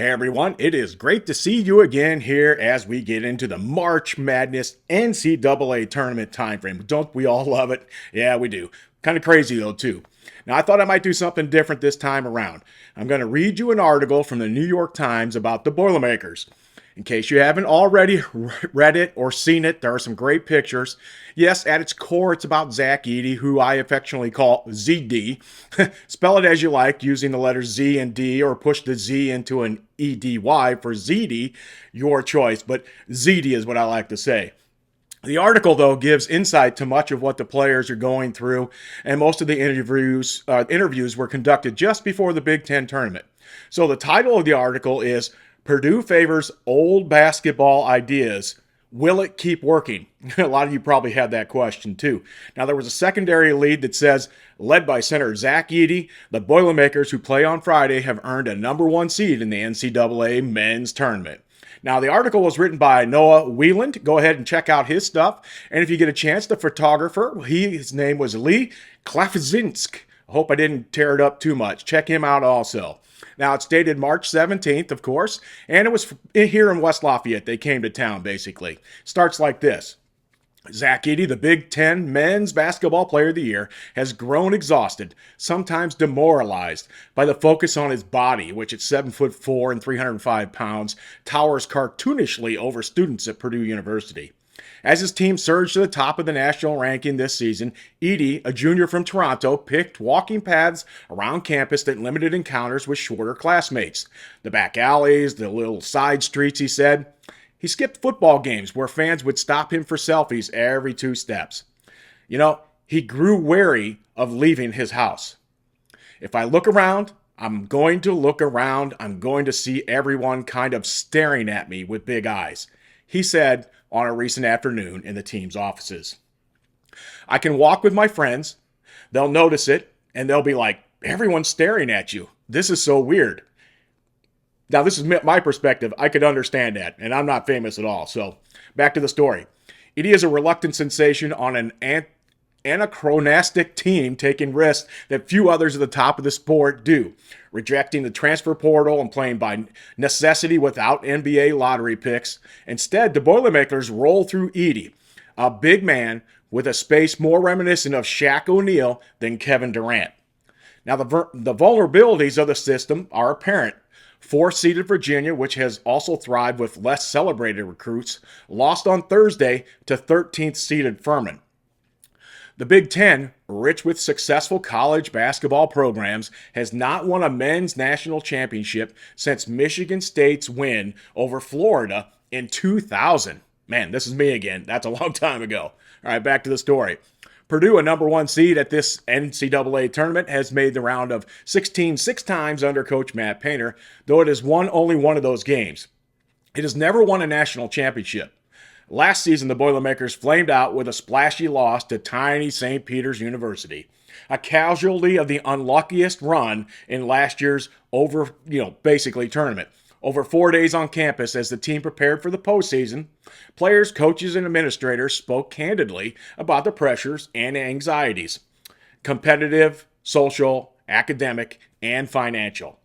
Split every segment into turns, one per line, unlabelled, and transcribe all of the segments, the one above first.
Hey everyone, it is great to see you again here as we get into the March Madness NCAA tournament timeframe. Don't we all love it? Yeah, we do. Kind of crazy though, too. Now, I thought I might do something different this time around. I'm going to read you an article from the New York Times about the Boilermakers. In case you haven't already read it or seen it, there are some great pictures. Yes, at its core, it's about Zach Edey, who I affectionately call ZD. Spell it as you like, using the letters Z and D, or push the Z into an EDY for ZD, your choice, but ZD is what I like to say. The article, though, gives insight to much of what the players are going through, and most of the interviews were conducted just before the Big Ten tournament. So the title of the article is Purdue Favors Old Basketball Ideas. Will it keep working? A lot of you probably had that question, too. Now, there was a secondary lead that says, led by center Zach Edey, the Boilermakers who play on Friday have earned a number one seed in the NCAA men's tournament. Now, the article was written by Noah Wieland. Go ahead and check out his stuff. And if you get a chance, the photographer, his name was Lee Klafazinsk. I hope I didn't tear it up too much. Check him out also. Now, it's dated March 17th, of course, and it was here in West Lafayette. They came to town, basically. Starts like this. Zach Edey, the Big Ten Men's Basketball Player of the Year, has grown exhausted, sometimes demoralized, by the focus on his body, which at 7'4" and 305 pounds, towers cartoonishly over students at Purdue University. As his team surged to the top of the national ranking this season, Edey, a junior from Toronto, picked walking paths around campus that limited encounters with shorter classmates. The back alleys, the little side streets, he said. He skipped football games where fans would stop him for selfies every 2 steps. You know, he grew wary of leaving his house. If I look around, I'm going to look around. I'm going to see everyone kind of staring at me with big eyes, he said on a recent afternoon in the team's offices. I can walk with my friends. They'll notice it, and they'll be like, everyone's staring at you. This is so weird. Now, this is my perspective. I could understand that, and I'm not famous at all. So, back to the story. Edey is a reluctant sensation on an anachronistic team taking risks that few others at the top of the sport do, rejecting the transfer portal and playing by necessity without NBA lottery picks. Instead, the Boilermakers roll through Edey, a big man with a space more reminiscent of Shaq O'Neal than Kevin Durant. Now, the vulnerabilities of the system are apparent. 4th-seeded Virginia, which has also thrived with less celebrated recruits, lost on Thursday to 13th-seeded Furman. The Big Ten, rich with successful college basketball programs, has not won a men's national championship since Michigan State's win over Florida in 2000. Man, this is me again. That's a long time ago. All right, back to the story. Purdue, a number one seed at this NCAA tournament, has made the round of 16 6 times under Coach Matt Painter, though it has won only one of those games. It has never won a national championship. Last season, the Boilermakers flamed out with a splashy loss to tiny St. Peter's University, a casualty of the unluckiest run in last year's basically tournament. Over 4 days on campus as the team prepared for the postseason, players, coaches, and administrators spoke candidly about the pressures and anxieties, competitive, social, academic, and financial,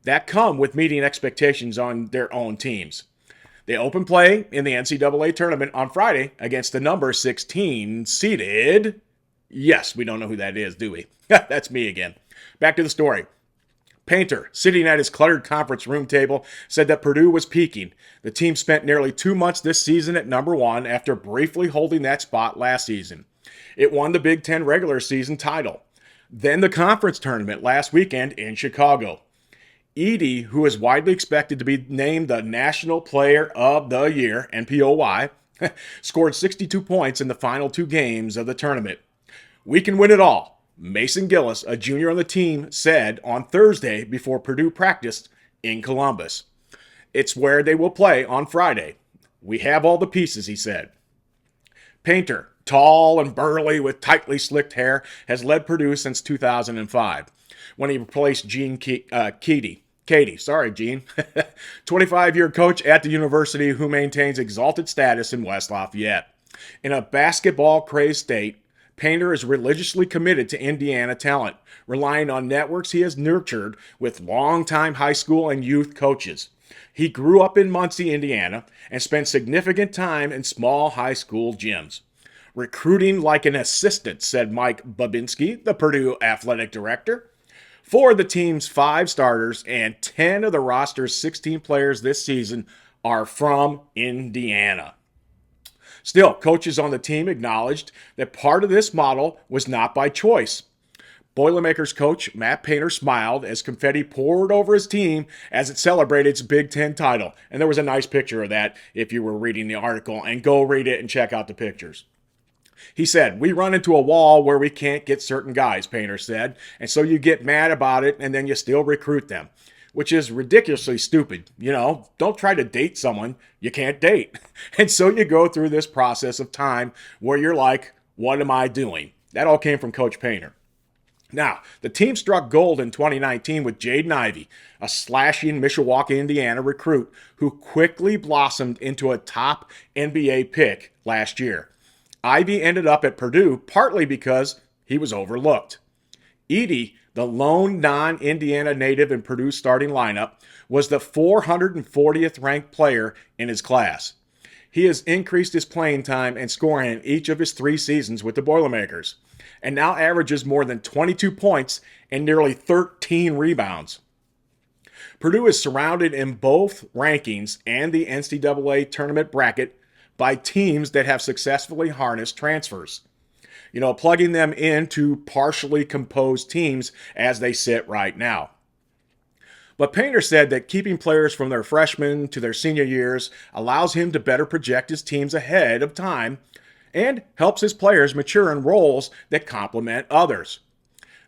that come with meeting expectations on their own teams. They open play in the NCAA tournament on Friday against the number 16 seeded. Yes, we don't know who that is, do we? That's me again. Back to the story. Painter, sitting at his cluttered conference room table, said that Purdue was peaking. The team spent nearly 2 months this season at number one after briefly holding that spot last season. It won the Big Ten regular season title. Then the conference tournament last weekend in Chicago. Edey, who is widely expected to be named the National Player of the Year, NPOY, scored 62 points in the final 2 games of the tournament. We can win it all, Mason Gillis, a junior on the team, said on Thursday before Purdue practiced in Columbus. It's where they will play on Friday. We have all the pieces, he said. Painter, tall and burly with tightly slicked hair, has led Purdue since 2005, when he replaced Gene Katie, sorry, Gene, 25-year coach at the university who maintains exalted status in West Lafayette. In a basketball-crazed state, Painter is religiously committed to Indiana talent, relying on networks he has nurtured with longtime high school and youth coaches. He grew up in Muncie, Indiana, and spent significant time in small high school gyms. Recruiting like an assistant, said Mike Babinski, the Purdue athletic director. Four of the team's 5 starters and 10 of the roster's 16 players this season are from Indiana. Still, coaches on the team acknowledged that part of this model was not by choice. Boilermakers coach Matt Painter smiled as confetti poured over his team as it celebrated its Big Ten title. And there was a nice picture of that if you were reading the article, and go read it and check out the pictures. He said, "We run into a wall where we can't get certain guys," Painter said, "and so you get mad about it and then you still recruit them," which is ridiculously stupid. Don't try to date someone you can't date. And so you go through this process of time where you're like, what am I doing? That all came from Coach Painter. Now, the team struck gold in 2019 with Jaden Ivey, a slashing Mishawaka, Indiana recruit who quickly blossomed into a top NBA pick last year. Ivey ended up at Purdue partly because he was overlooked. Edey, the lone non-Indiana native in Purdue's starting lineup, was the 440th ranked player in his class. He has increased his playing time and scoring in each of his 3 seasons with the Boilermakers, and now averages more than 22 points and nearly 13 rebounds. Purdue is surrounded in both rankings and the NCAA tournament bracket by teams that have successfully harnessed transfers. Plugging them into partially composed teams as they sit right now. But Painter said that keeping players from their freshman to their senior years allows him to better project his teams ahead of time and helps his players mature in roles that complement others.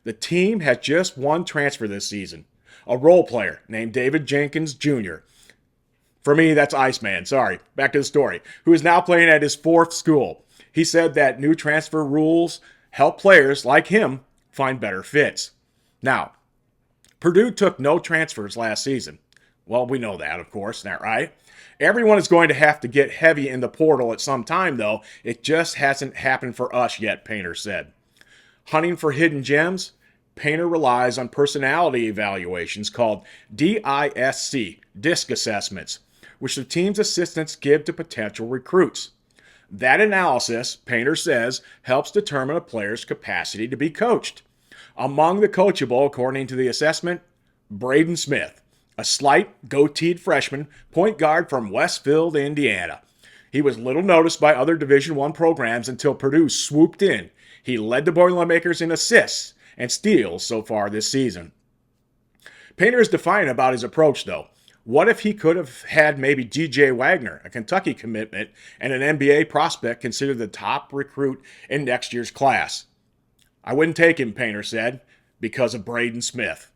The team has just one transfer this season, a role player named David Jenkins Jr. For me, that's Iceman. Sorry, back to the story. Who is now playing at his 4th school. He said that new transfer rules help players like him find better fits. Now, Purdue took no transfers last season. Well, we know that, of course, isn't that right? Everyone is going to have to get heavy in the portal at some time, though. It just hasn't happened for us yet, Painter said. Hunting for hidden gems? Painter relies on personality evaluations called DISC, DISC assessments, which the team's assistants give to potential recruits. That analysis, Painter says, helps determine a player's capacity to be coached. Among the coachable, according to the assessment, Braden Smith, a slight, goateed freshman point guard from Westfield, Indiana. He was little noticed by other Division I programs until Purdue swooped in. He led the Boilermakers in assists and steals so far this season. Painter is defiant about his approach, though. What if he could have had maybe DJ Wagner, a Kentucky commitment, and an NBA prospect considered the top recruit in next year's class? I wouldn't take him, Painter said, because of Braden Smith.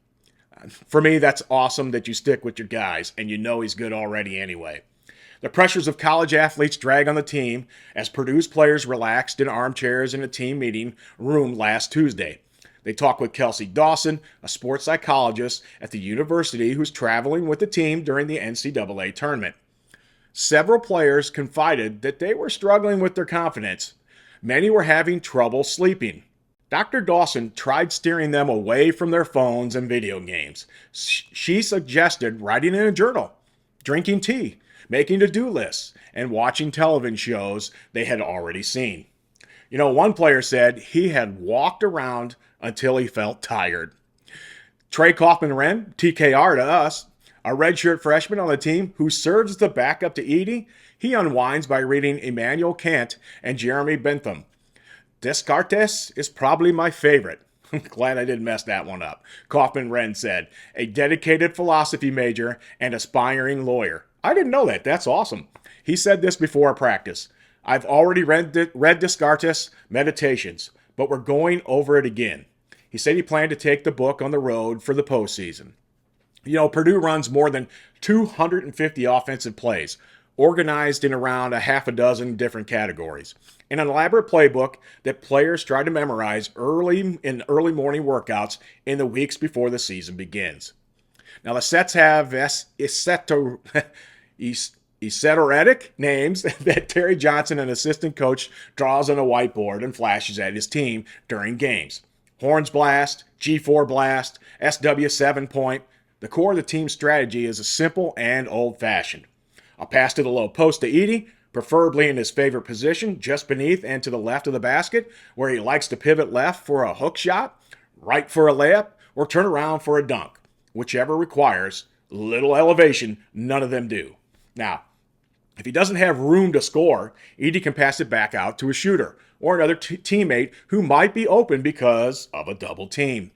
For me, that's awesome that you stick with your guys, and you know he's good already anyway. The pressures of college athletes drag on the team as Purdue's players relaxed in armchairs in a team meeting room last Tuesday. They talked with Kelsey Dawson, a sports psychologist at the university who's traveling with the team during the NCAA tournament. Several players confided that they were struggling with their confidence. Many were having trouble sleeping. Dr. Dawson tried steering them away from their phones and video games. She suggested writing in a journal, drinking tea, making to-do lists, and watching television shows they had already seen. One player said he had walked around until he felt tired. Trey Kaufman-Renn, TKR to us, a redshirt freshman on the team who serves as the backup to Edey, he unwinds by reading Immanuel Kant and Jeremy Bentham. Descartes is probably my favorite. Glad I didn't mess that one up. Kaufman-Renn said, a dedicated philosophy major and aspiring lawyer. I didn't know that. That's awesome. He said this before practice. I've already read Descartes' Meditations, but we're going over it again. He said he planned to take the book on the road for the postseason. Purdue runs more than 250 offensive plays, organized in around a half a dozen different categories. An elaborate playbook that players try to memorize early morning workouts in the weeks before the season begins. Now, the sets have esoteric names that Terry Johnson, an assistant coach, draws on a whiteboard and flashes at his team during games. Horns Blast, G4 Blast, SW7 Point, The core of the team's strategy is simple and old-fashioned. A pass to the low post to Edey, preferably in his favorite position, just beneath and to the left of the basket, where he likes to pivot left for a hook shot, right for a layup, or turn around for a dunk. Whichever requires little elevation, none of them do. Now, if he doesn't have room to score, Edey can pass it back out to a shooter or another teammate who might be open because of a double team.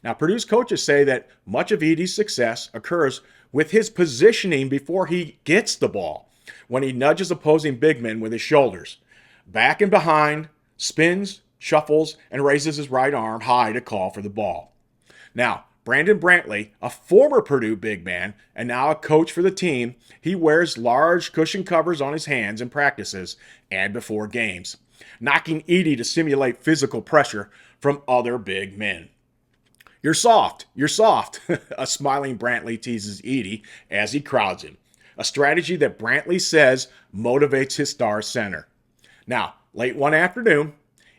Now, Purdue's coaches say that much of Edey's success occurs with his positioning before he gets the ball, when he nudges opposing big men with his shoulders. Back and behind, spins, shuffles, and raises his right arm high to call for the ball. Now, Brandon Brantley, a former Purdue big man and now a coach for the team, he wears large cushion covers on his hands in practices and before games, knocking Edey to simulate physical pressure from other big men. You're soft, a smiling Brantley teases Edey as he crowds him, a strategy that Brantley says motivates his star center. Now, late one afternoon,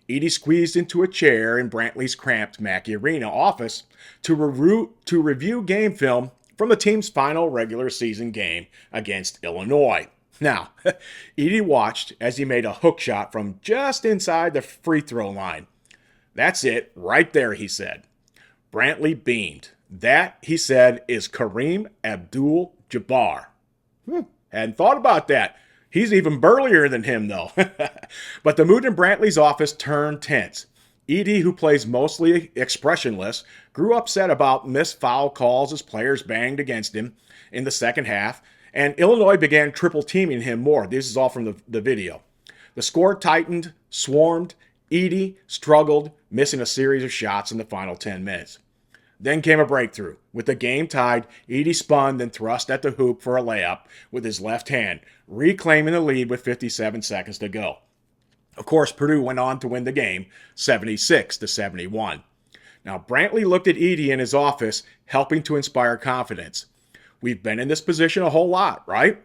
Edey squeezed into a chair in Brantley's cramped Mackey Arena office to review game film from the team's final regular season game against Illinois. Now, Edey watched as he made a hook shot from just inside the free throw line. That's it, right there, he said. Brantley beamed. That, he said, is Kareem Abdul-Jabbar. Hadn't thought about that. He's even burlier than him, though. But the mood in Brantley's office turned tense. Edey, who plays mostly expressionless, grew upset about missed foul calls as players banged against him in the second half, and Illinois began triple teaming him more. This is all from the video. The score tightened, swarmed. Edey struggled, missing a series of shots in the final 10 minutes. Then came a breakthrough. With the game tied, Edey spun, then thrust at the hoop for a layup with his left hand, reclaiming the lead with 57 seconds to go. Of course, Purdue went on to win the game, 76-71. Now, Brantley looked at Edey in his office, helping to inspire confidence. We've been in this position a whole lot, right?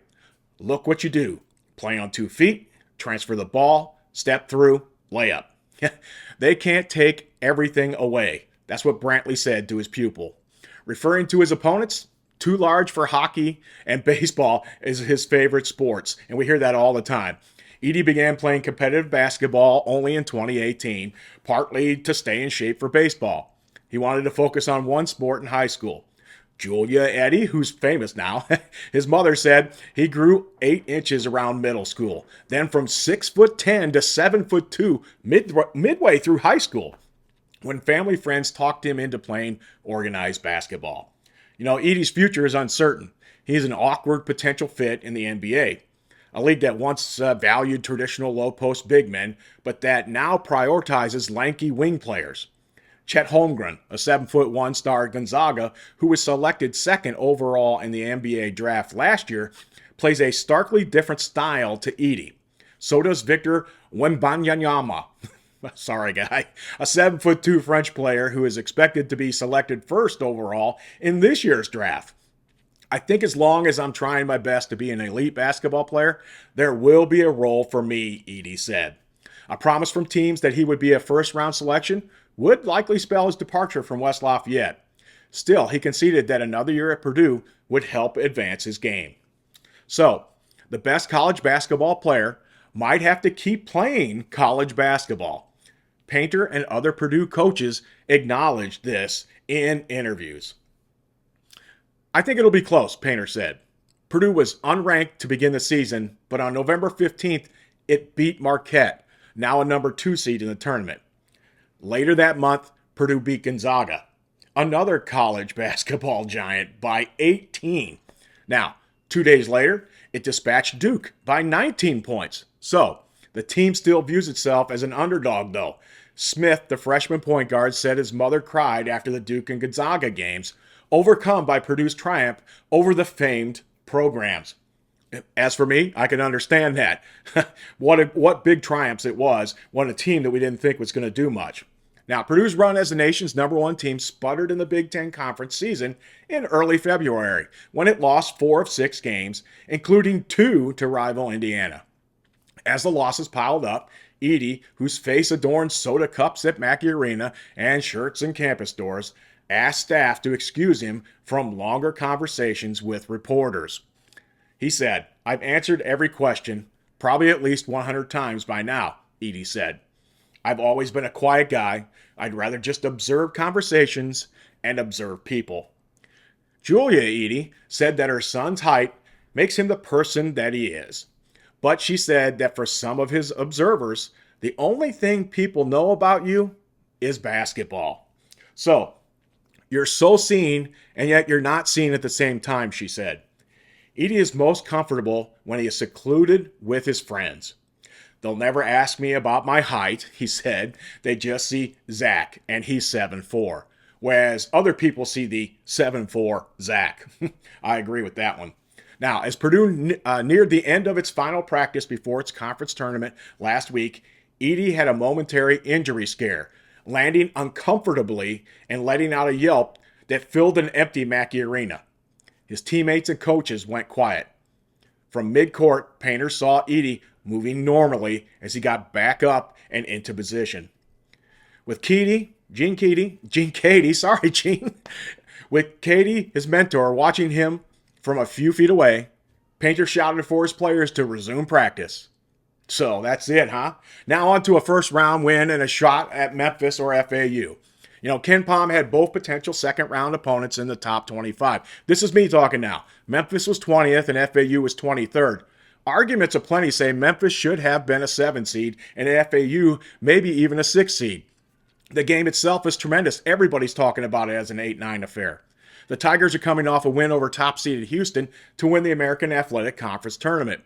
Look what you do. Play on 2 feet, transfer the ball, step through, layup. They can't take everything away. That's what Brantley said to his pupil. Referring to his opponents, too large for hockey and baseball is his favorite sports, and we hear that all the time. Edey began playing competitive basketball only in 2018, partly to stay in shape for baseball. He wanted to focus on one sport in high school. Julia Eddy, who's famous now, his mother said he grew 8 inches around middle school, then from 6'10" to 7'2" midway through high school, when family friends talked him into playing organized basketball. You know, Edey's future is uncertain. He's an awkward potential fit in the NBA, a league that once valued traditional low-post big men, but that now prioritizes lanky wing players. Chet Holmgren, a 7'1" star at Gonzaga, who was selected second overall in the NBA draft last year, plays a starkly different style to Edey. So does Victor Wembanyama. Sorry, guy. A 7'2" French player who is expected to be selected first overall in this year's draft. I think as long as I'm trying my best to be an elite basketball player, there will be a role for me, Edey said. A promise from teams that he would be a first-round selection would likely spell his departure from West Lafayette. Still, he conceded that another year at Purdue would help advance his game. So, the best college basketball player might have to keep playing college basketball. Painter and other Purdue coaches acknowledged this in interviews. I think it'll be close, Painter said. Purdue was unranked to begin the season, but on November 15th, it beat Marquette, now a number 2 seed in the tournament. Later that month, Purdue beat Gonzaga, another college basketball giant, by 18. Now, 2 days later, it dispatched Duke by 19 points. So, the team still views itself as an underdog, though. Smith, the freshman point guard, said his mother cried after the Duke and Gonzaga games, overcome by Purdue's triumph over the famed programs. As for me, I can understand that. What big triumphs it was when a team that we didn't think was going to do much. Now, Purdue's run as the nation's #1 team sputtered in the Big Ten Conference season in early February, when it lost 4 of 6 games, including 2 to rival Indiana. As the losses piled up, Edey, whose face adorned soda cups at Mackey Arena and shirts in campus stores, asked staff to excuse him from longer conversations with reporters. He said, "I've answered every question, probably at least 100 times by now," Edie said. "I've always been a quiet guy. I'd rather just observe conversations and observe people." Julia Edie said that her son's height makes him the person that he is. But she said that for some of his observers, the only thing people know about you is basketball. So, you're so seen, and yet you're not seen at the same time, she said. Edie is most comfortable when he is secluded with his friends. "They'll never ask me about my height," he said. "They just see Zach, and he's 7'4", whereas other people see the 7'4" Zach." I agree with that one. Now, as Purdue neared the end of its final practice before its conference tournament last week, Edie had a momentary injury scare, landing uncomfortably and letting out a yelp that filled an empty Mackey Arena. His teammates and coaches went quiet. From mid-court, Painter saw Edie moving normally as he got back up and into position. With Gene Katie, with Katie, his mentor, watching him from a few feet away, Painter shouted for his players to resume practice. So that's it, huh? Now on to a first round win and a shot at Memphis or FAU. Ken Pom had both potential second round opponents in the top 25. This is me talking now. Memphis was 20th and FAU was 23rd. Arguments aplenty say Memphis should have been a 7 seed and FAU maybe even a 6 seed. The game itself is tremendous. Everybody's talking about it as an 8-9 affair. The Tigers are coming off a win over top-seeded Houston to win the American Athletic Conference Tournament.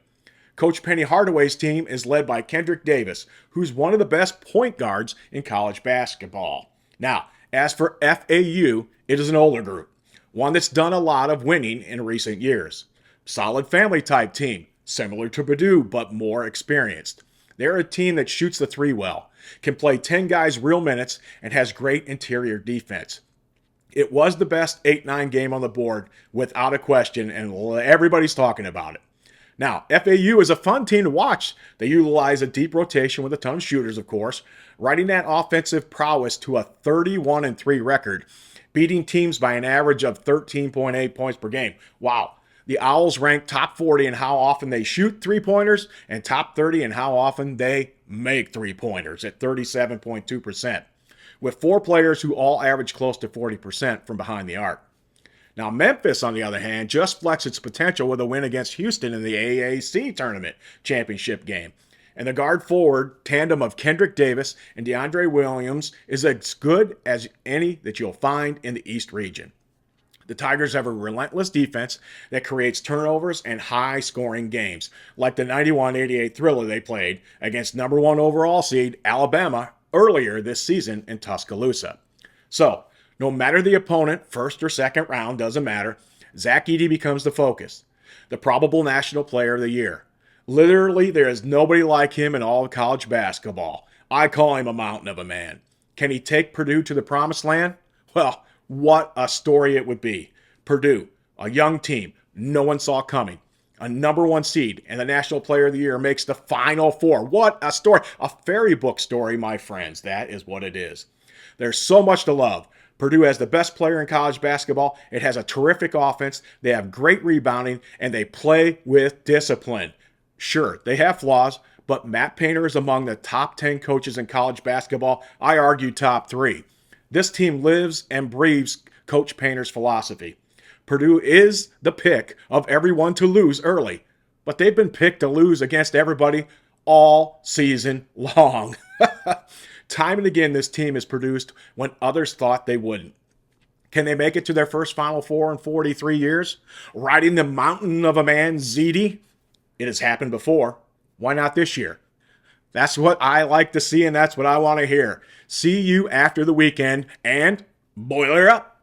Coach Penny Hardaway's team is led by Kendrick Davis, who's one of the best point guards in college basketball. Now, as for FAU, it is an older group, one that's done a lot of winning in recent years. Solid family-type team, similar to Purdue, but more experienced. They're a team that shoots the three well, can play 10 guys real minutes, and has great interior defense. It was the best 8-9 game on the board, without a question, and everybody's talking about it. Now, FAU is a fun team to watch. They utilize a deep rotation with a ton of shooters, of course, riding that offensive prowess to a 31-3 record, beating teams by an average of 13.8 points per game. Wow. The Owls rank top 40 in how often they shoot three-pointers and top 30 in how often they make three-pointers at 37.2%, with 4 players who all average close to 40% from behind the arc. Now, Memphis, on the other hand, just flexed its potential with a win against Houston in the AAC tournament championship game. And the guard-forward tandem of Kendrick Davis and DeAndre Williams is as good as any that you'll find in the East region. The Tigers have a relentless defense that creates turnovers and high-scoring games, like the 91-88 thriller they played against number 1 overall seed Alabama earlier this season in Tuscaloosa. So, no matter the opponent, first or second round, doesn't matter, Zach Edey becomes the focus, the probable national player of the year. Literally, there is nobody like him in all of college basketball. I call him a mountain of a man. Can he take Purdue to the promised land? Well, what a story it would be. Purdue, a young team, no one saw coming. A number 1 seed and the National Player of the Year makes the Final Four. What a story. A fairy book story, my friends. That is what it is. There's so much to love. Purdue has the best player in college basketball. It has a terrific offense. They have great rebounding, and they play with discipline. Sure, they have flaws, but Matt Painter is among the top 10 coaches in college basketball. I argue top 3. This team lives and breathes Coach Painter's philosophy. Purdue is the pick of everyone to lose early, but they've been picked to lose against everybody all season long. Time and again, this team is produced when others thought they wouldn't. Can they make it to their first Final Four in 43 years? Riding the mountain of a man, Ziti? It has happened before. Why not this year? That's what I like to see, and that's what I want to hear. See you after the weekend, and boiler up.